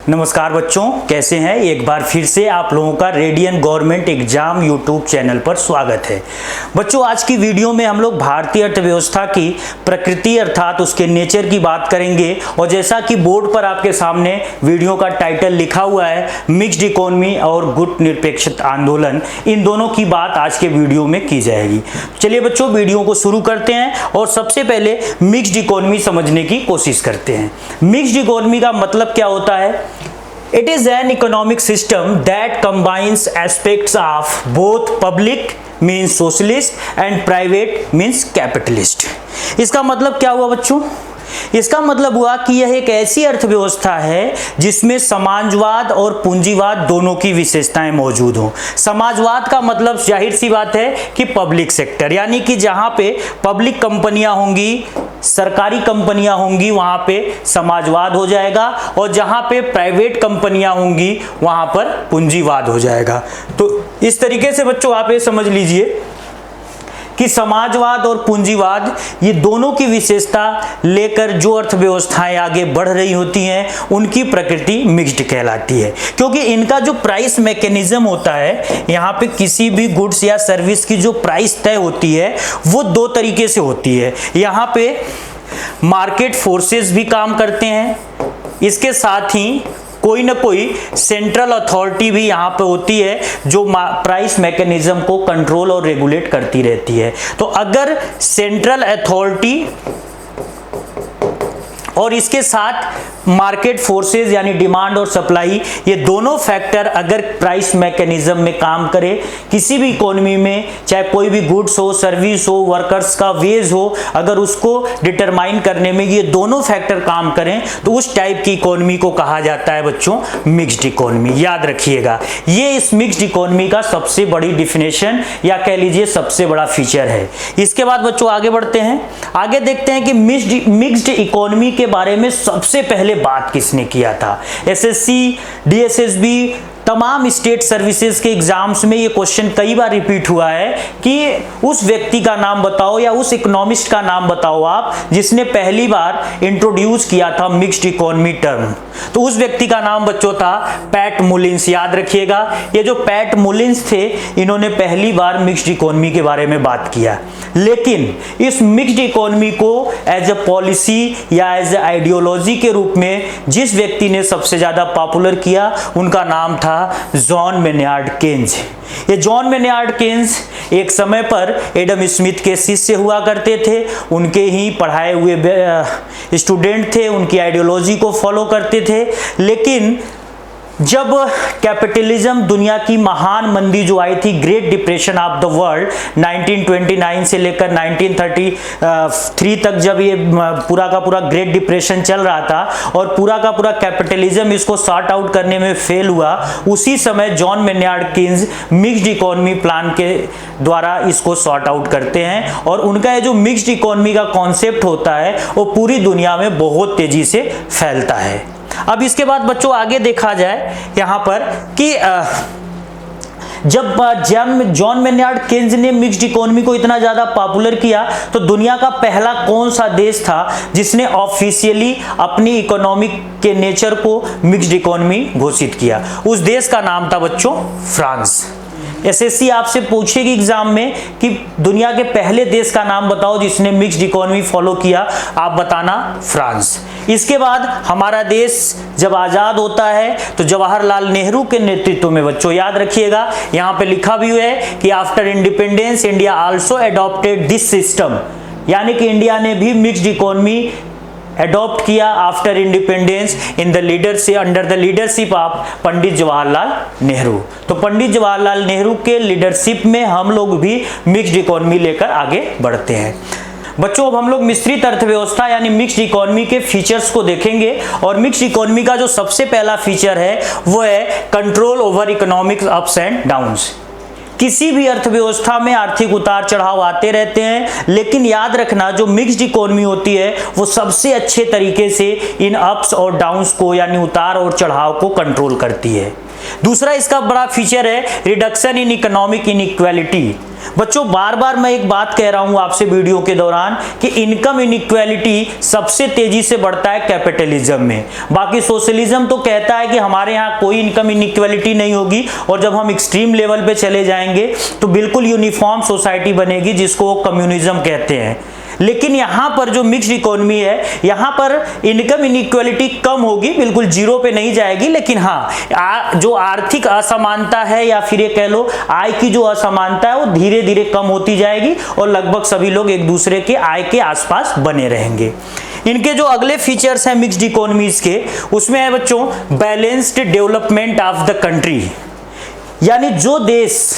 नमस्कार बच्चों, कैसे हैं। एक बार फिर से आप लोगों का radian government exam YouTube channel पर स्वागत है। बच्चों, आज की वीडियो में हम लोग भारतीय अर्थव्यवस्था की प्रकृति अर्थात उसके नेचर की बात करेंगे। और जैसा कि बोर्ड पर आपके सामने वीडियो का टाइटल लिखा हुआ है, मिक्स्ड इकोनॉमी और गुट निरपेक्ष आंदोलन, इन दोनों की बात आज के वीडियो में की जाएगी। चलिए बच्चों, वीडियो को शुरू करते हैं और सबसे पहले मिक्स्ड इकोनॉमी समझने की कोशिश करते हैं। मिक्स्ड इकोनॉमी का मतलब क्या होता है? It is an economic system that combines aspects of both public means socialist and private means capitalist। इसका मतलब क्या हुआ बच्चों? इसका मतलब हुआ कि यह एक ऐसी अर्थव्यवस्था है जिसमें समाजवाद और पूंजीवाद दोनों की विशेषताएं मौजूद हों। समाजवाद का मतलब जाहिर सी बात है कि पब्लिक सेक्टर, यानी कि जहां पे पब्लिक कंपनियां होंगी, सरकारी कंपनियां होंगी, वहां पे समाजवाद हो जाएगा। और जहां पे प्राइवेट कंपनियां होंगी वहां पर पूंजीवाद हो जाएगा। तो इस तरीके से बच्चों आप ये समझ लीजिए कि समाजवाद और पूंजीवाद ये दोनों की विशेषता लेकर जो अर्थव्यवस्थाएं आगे बढ़ रही होती हैं उनकी प्रकृति मिक्स्ड कहलाती है। क्योंकि इनका जो प्राइस मैकेनिज्म होता है, यहाँ पे किसी भी गुड्स या सर्विस की जो प्राइस तय होती है वो दो तरीके से होती है। यहाँ पे मार्केट फोर्सेस भी काम करते हैं, इसके साथ ही कोई ना कोई सेंट्रल अथॉरिटी भी यहाँ पे होती है जो प्राइस मैकेनिज्म को कंट्रोल और रेगुलेट करती रहती है। तो अगर सेंट्रल अथॉरिटी और इसके साथ मार्केट फोर्सेस यानी डिमांड और सप्लाई, ये दोनों फैक्टर अगर प्राइस मैकेनिज्म में काम करे किसी भी इकोनॉमी में, चाहे कोई भी गुड्स हो, सर्विस हो, वर्कर्स का वेज हो, अगर उसको डिटरमाइन करने में ये दोनों फैक्टर काम करें तो उस टाइप की इकोनॉमी को कहा जाता है बच्चों मिक्स्ड इकोनॉमी। याद रखिएगा, ये इस मिक्स्ड इकोनॉमी का सबसे बड़ी डिफिनेशन या कह लीजिए सबसे बड़ा फीचर है। इसके बाद बच्चों आगे बढ़ते हैं, आगे देखते हैं कि मिक्स्ड इकोनॉमी के बारे में सबसे पहले बात किसने किया था। एसएससी, डीएसएसबी, तमाम स्टेट सर्विसेज के एग्जाम्स में ये क्वेश्चन कई बार रिपीट हुआ है कि उस व्यक्ति का नाम बताओ या उस इकोनॉमिस्ट का नाम बताओ आप जिसने पहली बार इंट्रोड्यूस किया था मिक्स्ड इकोनॉमी टर्म। तो उस व्यक्ति का नाम बच्चों था पैट मुलिन्स। याद रखिएगा, ये जो पैट मुलिन्स थे इन्होंने पहली बार मिक्स्ड इकोनॉमी के बारे में बात किया। लेकिन इस मिक्स्ड इकोनॉमी को एज अ पॉलिसी या एज अ आइडियोलॉजी के रूप में जिस व्यक्ति ने सबसे ज्यादा पॉपुलर किया उनका नाम था जॉन मेन्यार्ड केन्स। ये जॉन मेन्यार्ड केन्स एक समय पर एडम स्मिथ के शिष्य हुआ करते थे, उनके ही पढ़ाए हुए स्टूडेंट थे, उनकी आइडियोलॉजी को फॉलो करते थे। लेकिन जब कैपिटलिज्म, दुनिया की महान मंदी जो आई थी, great depression of the world 1929 से लेकर 1933 तक, जब ये पूरा का पूरा ग्रेट डिप्रेशन चल रहा था और पूरा का पूरा कैपिटलिज्म इसको सॉर्ट आउट करने में फेल हुआ, उसी समय John Maynard Keynes mixed economy plan के द्वारा इसको सॉर्ट आउट करते हैं। और उनका ये जो मिक्स्ड इकोनॉमी का कॉन्सेप्ट होता है वो पूरी दुनिया में बहुत तेजी से फैलता है। अब इसके बाद बच्चों आगे देखा जाए यहाँ पर कि जब जॉन मेन्यार्ड केन्स ने मिक्स्ड इकोनॉमी को इतना ज्यादा पॉपुलर किया तो दुनिया का पहला कौन सा देश था जिसने ऑफिशियली अपनी इकोनॉमिक के नेचर को मिक्स्ड इकोनॉमी घोषित किया? उस देश का नाम था बच्चों फ्रांस। एसएससी आपसे पूछेगी एग्जाम में कि दुनिया के पहले देश का नाम बताओ जिसने मिक्स्ड इकोनॉमी फॉलो किया, आप बताना फ्रांस। इसके बाद हमारा देश जब आजाद होता है तो जवाहरलाल नेहरू के नेतृत्व में बच्चों याद रखिएगा, यहाँ पे लिखा भी है कि after independence India also adopted this system, यानी कि इंडिया ने भी मिक्स्ड इकोनॉमी अडॉप्ट किया after independence in the leadership under the leadership of Pandit Jawaharlal Nehru. तो पंडित जवाहरलाल नेहरू के लीडरशिप में हम लोग भी मिक्स्ड इकोनॉमी लेकर आगे बढ़ते हैं। बच्चों अब हम लोग मिश्रित अर्थव्यवस्था यानी मिक्स्ड इकोनॉमी के फीचर्स को देखेंगे। और मिक्स्ड इकोनॉमी का जो सबसे पहला फीचर है वो है control over economic ups and downs. किसी भी अर्थव्यवस्था में आर्थिक उतार चढ़ाव आते रहते हैं, लेकिन याद रखना जो मिक्स्ड इकोनॉमी होती है वो सबसे अच्छे तरीके से इन अप्स और डाउन्स को यानी उतार और चढ़ाव को कंट्रोल करती है। दूसरा इसका बड़ा फीचर है रिडक्शन इन इकोनॉमिक इनइक्वालिटी। बच्चों बार बार मैं एक बात कह रहा हूं आपसे वीडियो के दौरान कि इनकम इनइक्वालिटी सबसे तेजी से बढ़ता है कैपिटलिज्म में। बाकी सोशलिज्म तो कहता है कि हमारे यहाँ कोई इनकम इनइक्वालिटी नहीं होगी, और जब हम एक्सट्रीम लेवल पे चले जाएंगे तो बिल्कुल यूनिफॉर्म सोसाइटी बनेगी, जिसको कम्युनिज्म कहते हैं। लेकिन यहाँ पर जो मिक्स्ड इकोनॉमी है, यहाँ पर इनकम इनइक्वालिटी कम होगी, बिल्कुल जीरो पे नहीं जाएगी, लेकिन हाँ जो आर्थिक असमानता है या फिर ये कह लो आय की जो असमानता है वो धीरे धीरे कम होती जाएगी और लगभग सभी लोग एक दूसरे के आय के आसपास बने रहेंगे। इनके जो अगले फीचर्स हैं मिक्स्ड इकोनॉमीज के, उसमें है बच्चों balanced development of the country, यानी जो देश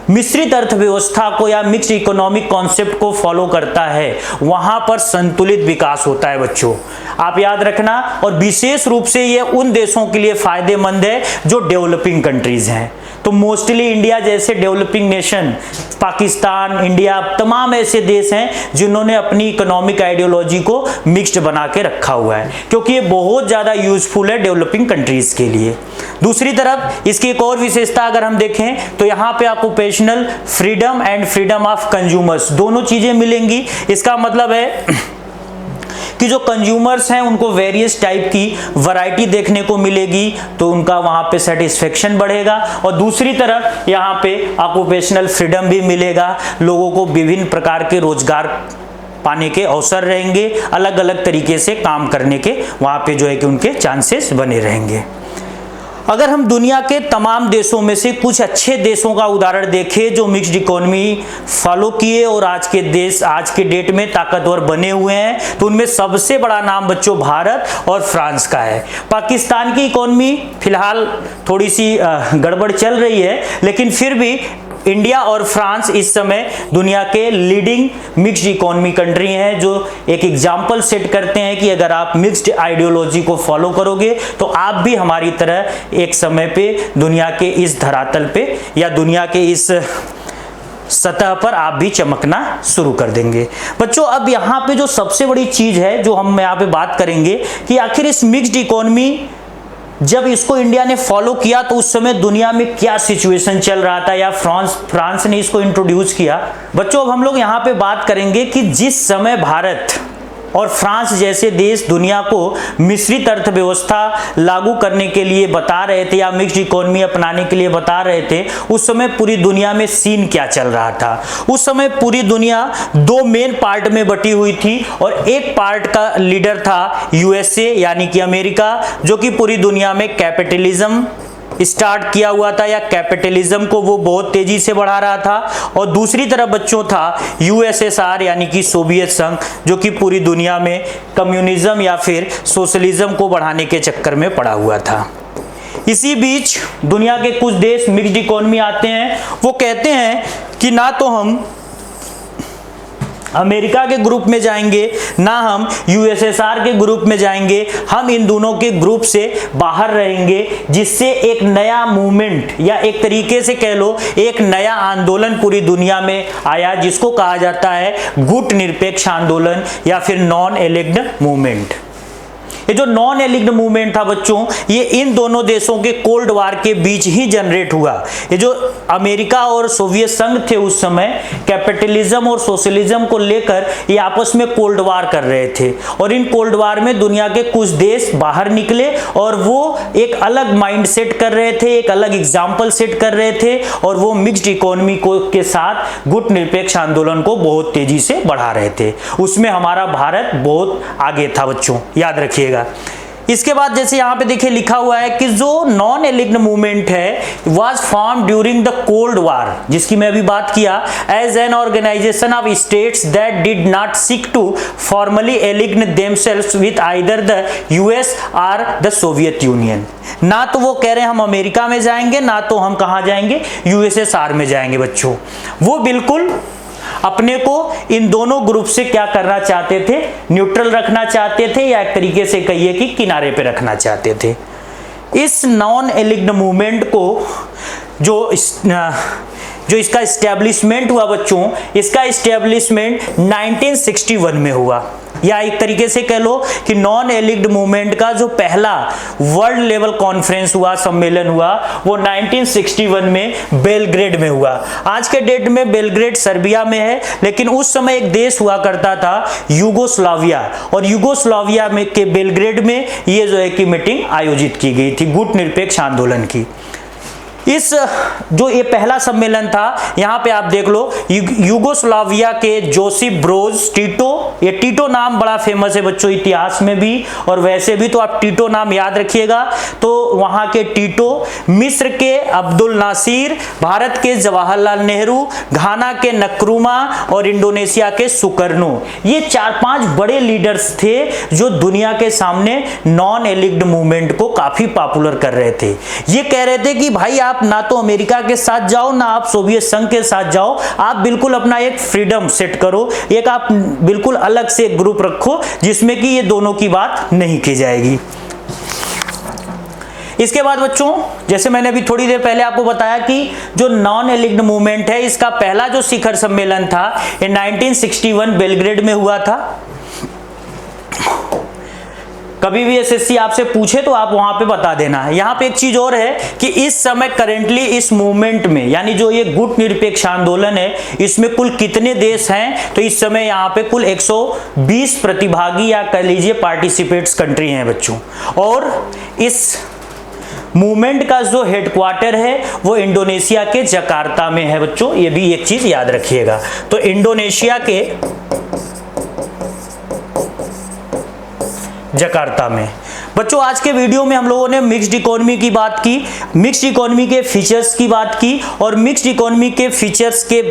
मिश्रित अर्थव्यवस्था को या मिक्स्ड इकोनॉमिक कॉन्सेप्ट को फॉलो करता है वहां पर संतुलित विकास होता है बच्चों, आप याद रखना। और विशेष रूप से ये उन देशों के लिए फायदेमंद है जो डेवलपिंग कंट्रीज हैं। तो मोस्टली इंडिया जैसे डेवलपिंग नेशन, पाकिस्तान, इंडिया, तमाम ऐसे देश हैं जिन्होंने अपनी इकोनॉमिक आइडियोलॉजी को मिक्स्ड बना के रखा हुआ है, क्योंकि ये बहुत ज़्यादा यूजफुल है डेवलपिंग कंट्रीज के लिए। दूसरी तरफ इसकी एक और विशेषता अगर हम देखें तो यहाँ पे occupational freedom and freedom of consumers दोनों चीज़ें मिलेंगी। इसका मतलब है कि जो कंज्यूमर्स हैं उनको वेरियस टाइप की वैरायटी देखने को मिलेगी, तो उनका वहां पे सेटिस्फेक्शन बढ़ेगा। और दूसरी तरफ यहाँ पे ऑक्यूपेशनल फ्रीडम भी मिलेगा, लोगों को विभिन्न प्रकार के रोजगार पाने के अवसर रहेंगे, अलग अलग तरीके से काम करने के वहां पे जो है कि उनके चांसेस बने रहेंगे। अगर हम दुनिया के तमाम देशों में से कुछ अच्छे देशों का उदाहरण देखें जो मिक्स्ड इकोनॉमी फॉलो किए और आज के देश आज के डेट में ताकतवर बने हुए हैं, तो उनमें सबसे बड़ा नाम बच्चों भारत और फ्रांस का है। पाकिस्तान की इकोनॉमी फिलहाल थोड़ी सी गड़बड़ चल रही है, लेकिन फिर भी इंडिया और फ्रांस इस समय दुनिया के लीडिंग मिक्स्ड इकोनॉमी कंट्री हैं, जो एक एग्जाम्पल सेट करते हैं कि अगर आप मिक्स्ड आइडियोलॉजी को फॉलो करोगे तो आप भी हमारी तरह एक समय पे दुनिया के इस धरातल पे या दुनिया के इस सतह पर आप भी चमकना शुरू कर देंगे। बच्चों अब यहाँ पे जो सबसे बड़ी चीज है जो हम यहाँ पे बात करेंगे कि आखिर इस मिक्स्ड इकोनॉमी जब इसको इंडिया ने फॉलो किया तो उस समय दुनिया में क्या सिचुएशन चल रहा था, या फ्रांस ने इसको इंट्रोड्यूस किया। बच्चों अब हम लोग यहाँ पे बात करेंगे कि जिस समय भारत और फ्रांस जैसे देश दुनिया को मिश्रित अर्थव्यवस्था लागू करने के लिए बता रहे थे या मिक्स्ड इकोनॉमी अपनाने के लिए बता रहे थे, उस समय पूरी दुनिया में सीन क्या चल रहा था। उस समय पूरी दुनिया दो मेन पार्ट में बटी हुई थी और एक पार्ट का लीडर था यूएसए यानी कि अमेरिका, जो कि पूरी दुनिया में कैपिटलिज्म स्टार्ट किया हुआ था या कैपिटलिज्म को वो बहुत तेजी से बढ़ा रहा था। और दूसरी तरफ बच्चों था यूएसएसआर यानी कि सोवियत संघ, जो कि पूरी दुनिया में कम्युनिज्म या फिर सोशलिज्म को बढ़ाने के चक्कर में पड़ा हुआ था। इसी बीच दुनिया के कुछ देश मिक्स्ड इकोनॉमी आते हैं, वो कहते हैं कि ना तो हम अमेरिका के ग्रुप में जाएंगे ना हम यूएसएसआर के ग्रुप में जाएंगे, हम इन दोनों के ग्रुप से बाहर रहेंगे, जिससे एक नया मूवमेंट या एक तरीके से कह लो एक नया आंदोलन पूरी दुनिया में आया, जिसको कहा जाता है गुट निरपेक्ष आंदोलन या फिर नॉन एलिग्ड मूवमेंट। ये जो नॉन एलिग्ड मूवमेंट था बच्चों, ये इन दोनों देशों के कोल्ड वार के बीच ही जनरेट हुआ। ये जो अमेरिका और सोवियत संघ थे उस समय कैपिटलिज्म और सोशलिज्म को लेकर ये आपस में कोल्ड वार कर रहे थे, और इन कोल्ड वार में दुनिया के कुछ देश बाहर निकले और वो एक अलग माइंड सेट कर रहे थे, एक अलग एग्जाम्पल सेट कर रहे थे, और वो मिक्स्ड इकोनॉमी को के साथ गुट निरपेक्ष आंदोलन को बहुत तेजी से बढ़ा रहे थे। उसमें हमारा भारत बहुत आगे था बच्चों, याद रखिएगा। इसके बाद जैसे यहाँ पे देखिए लिखा हुआ है कि जो नॉन एलिग्ड मूवमेंट है was form during the cold war, जिसकी मैं अभी बात किया, as an organization of states that did not seek to formally align themselves with either the US और द सोवियत यूनियन। ना तो वो कह रहे हैं हम अमेरिका में जाएंगे, ना तो हम कहाँ जाएंगे, यूएसएसआर में जाएंगे बच्चों। वो बिल्कुल अपने को इन दोनों ग्रुप से क्या करना चाहते थे, न्यूट्रल रखना चाहते थे, या एक तरीके से कहिए कि किनारे पे रखना चाहते थे। इस नॉन एलिग्ड मूवमेंट को जो इसका इस्टेब्लिशमेंट हुआ बच्चों, इसका इस्टेब्लिशमेंट 1961 में हुआ। या एक तरीके से कह लो कि नॉन एलिग्ड मूवमेंट का जो पहला वर्ल्ड लेवल कॉन्फ्रेंस हुआ, सम्मेलन हुआ, वो 1961 में बेलग्रेड में हुआ। आज के डेट में बेलग्रेड सर्बिया में है, लेकिन उस समय एक देश हुआ करता था यूगोस्लाविया, और यूगोस्लाविया में के बेलग्रेड में ये जो है कि मीटिंग आयोजित की गई थी गुटनिरपेक्ष आंदोलन की। इस जो ये पहला सम्मेलन था, यहां पे आप देख लो यूगोस्लाविया के जोसेफ ब्रोज टीटो, ये टीटो नाम बड़ा फेमस है बच्चों इतिहास में भी और वैसे भी, तो आप टीटो नाम याद रखिएगा। तो वहां के टीटो, मिस्र के अब्दुल नासिर, भारत के जवाहरलाल नेहरू, घाना के नक्रुमा और इंडोनेशिया के सुकर्नो, ये 4-5 बड़े लीडर्स थे जो दुनिया के सामने नॉन एलिग्ड मूवमेंट को काफी पॉपुलर कर रहे थे। ये कह रहे थे कि भाई आप ना तो अमेरिका के साथ जाओ, ना आप सोवियत संघ के साथ जाओ, आप बिल्कुल अपना एक फ्रीडम सेट करो, एक आप बिल्कुल अलग से एक ग्रुप रखो जिसमें कि ये दोनों की बात नहीं की जाएगी। इसके बाद बच्चों, जैसे मैंने अभी थोड़ी देर पहले आपको बताया कि जो नॉन एलिग्ड मूवमेंट है, इसका पहला जो शिखर सम्मेलन था ये 1961 बेलग्रेड में हुआ था। कभी भी एसएससी आपसे पूछे तो आप वहां पे बता देना है। यहाँ पे एक चीज और है कि इस समय करेंटली इस मूवमेंट में, यानी जो ये गुटनिरपेक्ष आंदोलन है, इसमें कुल कितने देश हैं, तो इस समय यहाँ पे कुल 120 प्रतिभागी या कह लीजिए पार्टिसिपेट्स कंट्री हैं बच्चों। और इस मूवमेंट का जो हेडक्वार्टर है वो इंडोनेशिया के जकार्ता में है बच्चों, ये भी एक चीज याद रखिएगा। तो इंडोनेशिया के जकार्ता में। बच्चों आज के वीडियो में हम लोगों ने मिक्स्ड इकोनॉमी की बात की, मिक्स्ड इकोनॉमी के फीचर्स की बात की, और मिक्स्ड इकोनॉमी के फीचर्स के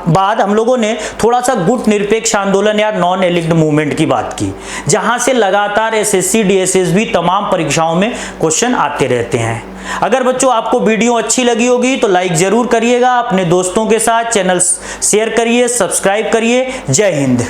बाद हम लोगों ने थोड़ा सा गुटनिरपेक्ष आंदोलन या नॉन एलिग्ड मूवमेंट की बात की, जहां से लगातार एसएससी डीएसएसबी तमाम परीक्षाओं में क्वेश्चन आते रहते हैं। अगर बच्चों आपको वीडियो अच्छी लगी होगी तो लाइक जरूर करिएगा, अपने दोस्तों के साथ चैनल शेयर करिए, सब्सक्राइब करिए। जय हिंद।